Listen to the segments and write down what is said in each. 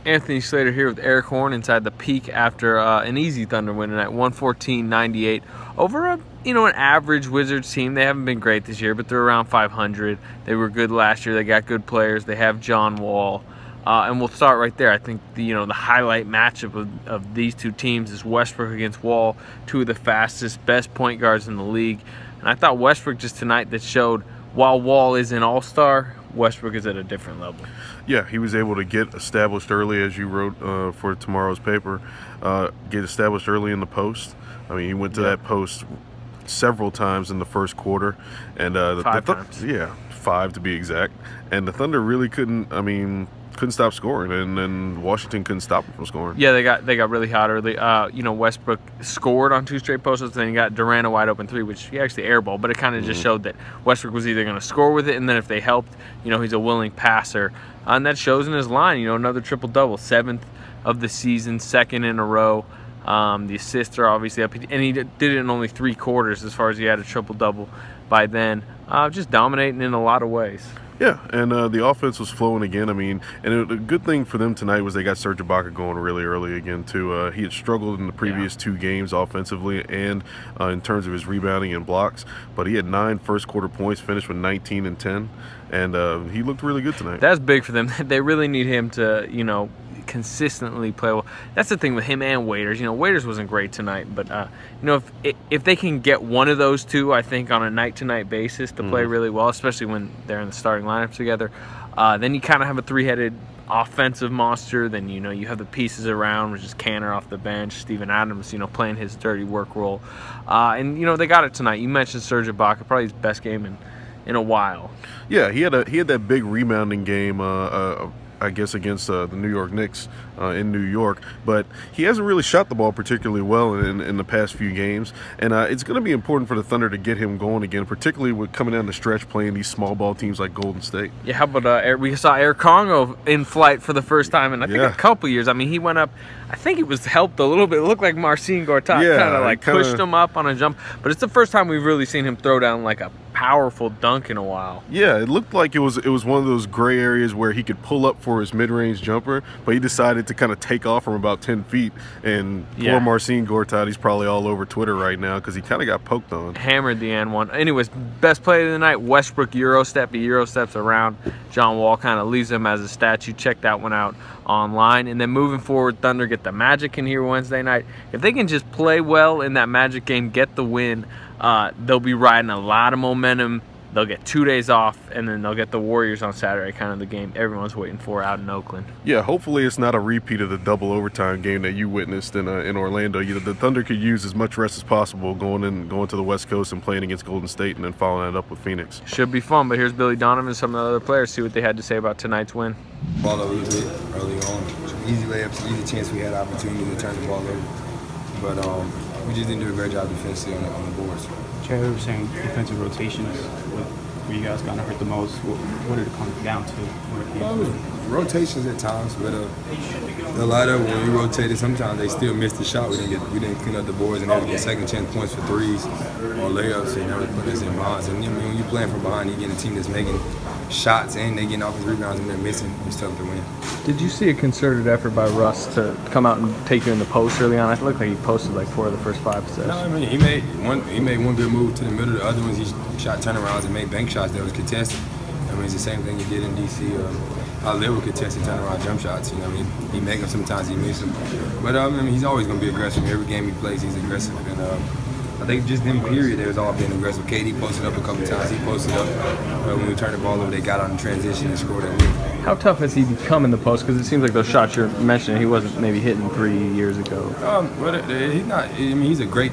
Anthony Slater here with Eric Horn inside the Peak after an easy Thunder win tonight, 114-98 over an average Wizards team. They haven't been great this year, but they're around 500. They were good last year. They got good players. They have John Wall. And we'll start right there. I think the highlight matchup of these two teams is Westbrook against Wall, two of the fastest, best point guards in the league. And I thought Westbrook just tonight that showed while Wall is an all-star, Westbrook is at a different level. Yeah, he was able to get established early, as you wrote for tomorrow's paper, get established early in the post. I mean, he went to that post several times in the first quarter. And five times. Yeah, 5 to be exact. And the Thunder really couldn't stop scoring, and then Washington couldn't stop him from scoring. Yeah, they got really hot early. Westbrook scored on 2 straight posts, and then he got Durant a wide open 3, which he actually airballed, but it kind of just showed that Westbrook was either going to score with it, and then if they helped, he's a willing passer. And that shows in his line, another triple-double, 7th of the season, 2nd in a row. The assists are obviously up, and he did it in only 3 quarters as far as he had a triple-double by then. Just dominating in a lot of ways. Yeah, and the offense was flowing again. I mean, and a good thing for them tonight was they got Serge Ibaka going really early again, too. He had struggled in the previous 2 games offensively and in terms of his rebounding and blocks, but he had 9 first-quarter points, finished with 19 and 10, and he looked really good tonight. That's big for them. They really need him to, consistently play well. That's the thing with him and Waiters. Waiters wasn't great tonight, but if they can get one of those two, I think on a night-to-night basis to play really well, especially when they're in the starting lineups together, then you kind of have a 3-headed offensive monster. Then you have the pieces around, which is Canner off the bench, Steven Adams, playing his dirty work role, and they got it tonight. You mentioned Serge Ibaka, probably his best game in a while. Yeah, he had that big rebounding game. I guess against the New York Knicks in New York, but he hasn't really shot the ball particularly well in the past few games, and it's going to be important for the Thunder to get him going again, particularly with coming down the stretch playing these small ball teams like Golden State. Yeah, how about we saw Eric Congo in flight for the first time in I think a couple years. I mean, he went up. I think it was helped a little bit. It looked like Marcin Gortat kind of pushed him up on a jump, but it's the first time we've really seen him throw down like a powerful dunk in a while. Yeah, it looked like it was one of those gray areas where he could pull up for his mid-range jumper, but he decided to kind of take off from about 10 feet. And poor Marcin Gortat, he's probably all over Twitter right now because he kind of got poked on. Hammered the and one. Anyways, best play of the night, Westbrook Eurostep. He Eurosteps around John Wall, kind of leaves him as a statue. Check that one out online. And then moving forward, Thunder get the Magic in here Wednesday night. If they can just play well in that Magic game, get the win, they'll be riding a lot of momentum. They'll get 2 days off, and then they'll get the Warriors on Saturday, kind of the game everyone's waiting for out in Oakland. Yeah, hopefully it's not a repeat of the double overtime game that you witnessed in Orlando. The Thunder could use as much rest as possible going to the West Coast and playing against Golden State and then following that up with Phoenix. Should be fun, but here's Billy Donovan and some of the other players. See what they had to say about tonight's win. Ball over a little bit early on. Easy layups, easy chance we had opportunity to turn the ball over. But we just didn't do a great job defensively on the boards. Jerry was saying defensive rotations, where you guys kind of hurt the most. What did it come down to? Rotations at times, but a lot of when we rotated, sometimes they still missed the shot. We didn't clean up the boards and have to get second chance points for threes or layups, and that would put us in bonds. And when you're playing from behind, you get a team that's making shots and they getting offensive rebounds and they're missing. It's tough to win. Did you see a concerted effort by Russ to come out and take you in the post early on? It looked like he posted like 4 of the first 5 possessions. No, I mean he made one good move to the middle. The other ones he shot turnarounds and made bank shots that was contested. I mean it's the same thing he did in DC. I live with contested turnaround jump shots. He make them sometimes, he misses them. But I mean he's always going to be aggressive. Every game he plays, he's aggressive. And I think just in period, they was all being aggressive. KD posted up a couple times. He posted up. When we turned the ball over, they got on the transition and scored that win. How tough has he become in the post? Because it seems like those shots you're mentioning, he wasn't maybe hitting 3 years ago. He's not. I mean, he's a great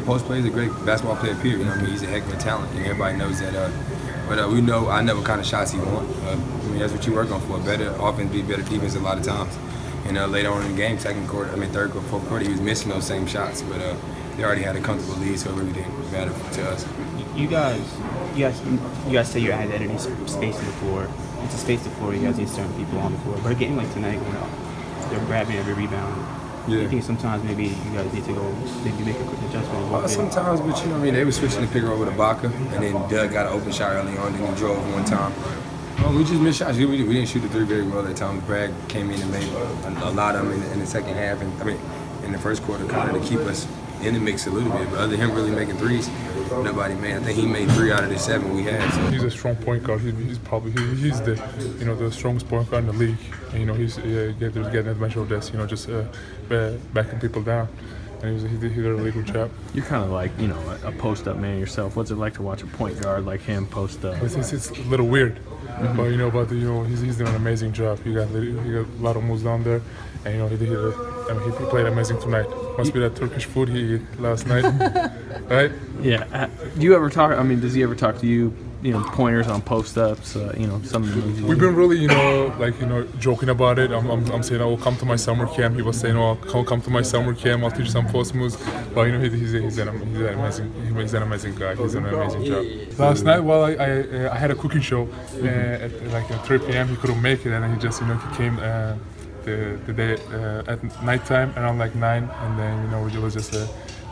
post player. He's a great basketball player. Period. I mean, he's a heck of a talent. And everybody knows that. But we know I know what kind of shots he wants. I mean, that's what you work on for. Better offense, be better defense a lot of times. And later on in the game, third quarter, fourth quarter, he was missing those same shots. But they already had a comfortable lead, so it really didn't matter to us. You guys say your identity is spacing the floor. It's a space the floor. You guys need certain people on the floor. But a game like tonight, they're grabbing every rebound. Yeah. I think sometimes maybe you guys need to go maybe make a quick adjustment. Sometimes, but they were switching the pick over to Ibaka, and then Doug got an open shot early on, then he drove one time. We just missed shots. We didn't shoot the three very well at times. Bragg came in and made a lot of them in the second half, and in the first quarter, kind of to keep us in the mix a little bit. But other than him really making threes, nobody made. I think he made 3 out of the 7 we had. So. He's a strong point guard. He's probably the strongest point guard in the league. And, he's getting advantage of this. Just backing people down. And he did a really good job. You're kind of like, a post-up man yourself. What's it like to watch a point guard like him post up? It's a little weird, but he's doing an amazing job. He got a lot of moves down there, and he played amazing tonight. Must be that Turkish food he ate last night, right? Yeah. Do you ever talk? Does he ever talk to you? Pointers on post-ups. Some of the moves. We've been really, joking about it. I'm saying, "Oh, come to my summer camp." He was saying, "Oh, come to my summer camp. I'll teach you some post moves." But he's an amazing guy. He's an amazing job. Last night, I had a cooking show at 3 p.m. He couldn't make it, and he just he came the day at nighttime around 9, and then we was just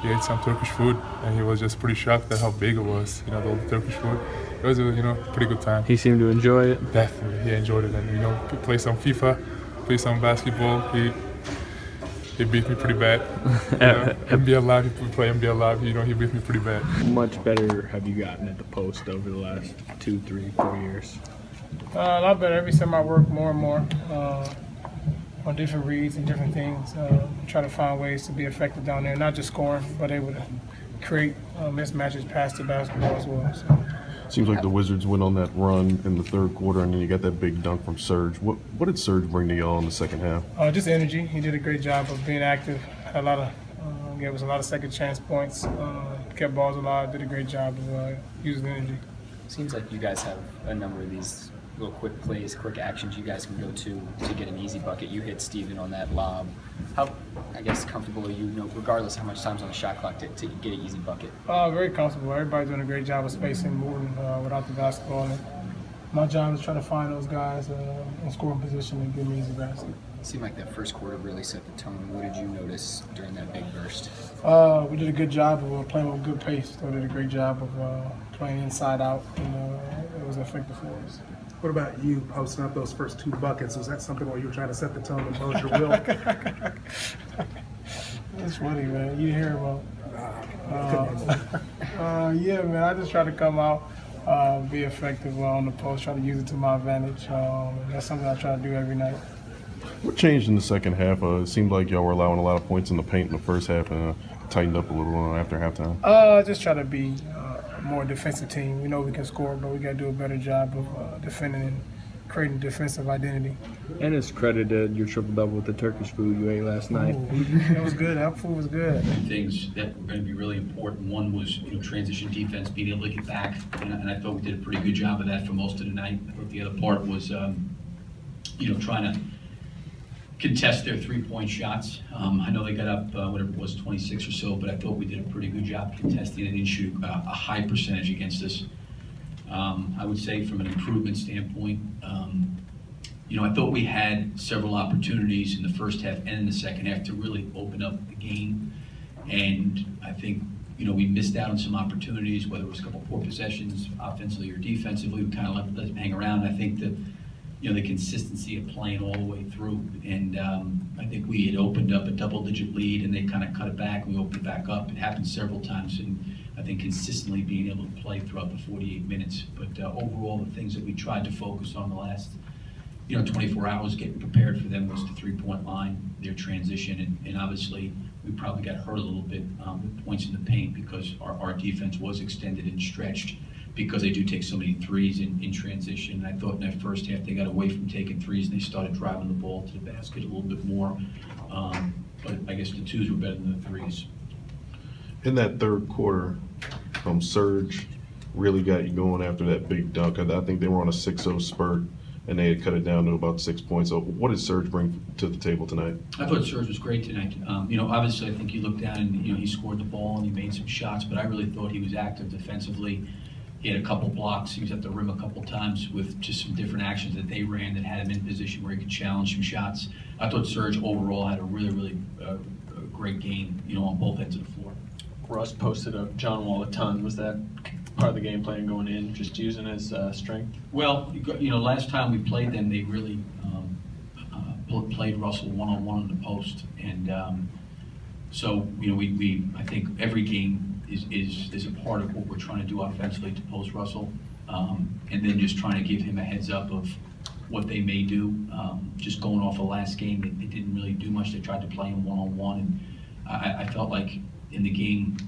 he ate some Turkish food, and he was just pretty shocked at how big it was. All the Turkish food. It was a pretty good time. He seemed to enjoy it. Definitely, he enjoyed it, and play some FIFA, play some basketball. He beat me pretty bad. NBA Live, he play NBA Live. He beat me pretty bad. How much better have you gotten at the post over the last 2, 3, 4 years? A lot better. Every time I work more and more on different reads and different things, try to find ways to be effective down there, not just scoring, but able to create mismatches past the basketball as well. So. Seems like the Wizards went on that run in the third quarter, and then you got that big dunk from Serge. What did Serge bring to y'all in the second half? Just energy. He did a great job of being active. Had a lot of gave us a lot of second chance points. Kept balls alive. Did a great job of using energy. Seems like you guys have a number of these little quick plays, quick actions you guys can go to get an easy bucket. You hit Steven on that lob. How, comfortable are you, regardless how much time's on the shot clock, to get an easy bucket? Very comfortable. Everybody's doing a great job of spacing, moving without the basketball. And my job is trying to find those guys in scoring position and give me easy basket. It seemed like that first quarter really set the tone. What did you notice during that big burst? We did a good job of playing with good pace. We did a great job of playing inside out, and it was effective for us. What about you posting up those first 2 buckets? Was that something where you were trying to set the tone and impose your will? It's funny, man. You hear about yeah, man. I just try to come out, be effective on the post, try to use it to my advantage. That's something I try to do every night. What changed in the second half? It seemed like y'all were allowing a lot of points in the paint in the first half, and tightened up a little after halftime. Just try to be a more defensive team. We know we can score, but we got to do a better job of defending and creating defensive identity. And it's credited your triple-double with the Turkish food you ate last night. It was good. That food was good. Things that were going to be really important. One was, transition defense, being able to get back, and I thought we did a pretty good job of that for most of the night. I thought the other part was, trying to contest their three-point shots. I know they got up, whatever it was, 26 or so, but I thought we did a pretty good job contesting and didn't shoot a high percentage against us. I would say from an improvement standpoint, I thought we had several opportunities in the first half and in the second half to really open up the game. And I think, we missed out on some opportunities, whether it was a couple poor possessions, offensively or defensively. We kind of let them hang around. I think that, the consistency of playing all the way through. And I think we had opened up a double-digit lead, and they kind of cut it back, and we opened it back up. It happened several times, and I think consistently being able to play throughout the 48 minutes. But overall, the things that we tried to focus on the last 24 hours getting prepared for them was the three-point line, their transition, and obviously we probably got hurt a little bit with points in the paint because our defense was extended and stretched because they do take so many threes in transition. And I thought in that first half they got away from taking threes and they started driving the ball to the basket a little bit more. But I guess the twos were better than the threes. In that third quarter, Serge really got you going after that big dunk. I think they were on a 6-0 spurt, and they had cut it down to about 6 points. So what did Serge bring to the table tonight? I thought Serge was great tonight. Obviously I think you look down and, he scored the ball and he made some shots, but I really thought he was active defensively. He had a couple blocks. He was at the rim a couple times with just some different actions that they ran that had him in position where he could challenge some shots. I thought Serge overall had a really great game, on both ends of the floor. Russ posted up John Wall a ton. Was that part of the game plan going in, just using his strength? Well, last time we played them, they really played Russell one-on-one in the post, and so I think every game is a part of what we're trying to do offensively to post Russell, and then just trying to give him a heads up of what they may do. Just going off of last game, they didn't really do much. They tried to play him one-on-one, and I felt like in the game,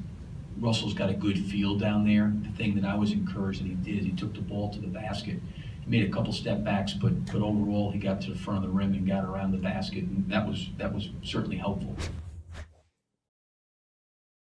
Russell's got a good feel down there. The thing that I was encouraged that he did is he took the ball to the basket. He made a couple step backs, but overall he got to the front of the rim and got around the basket, and that was certainly helpful.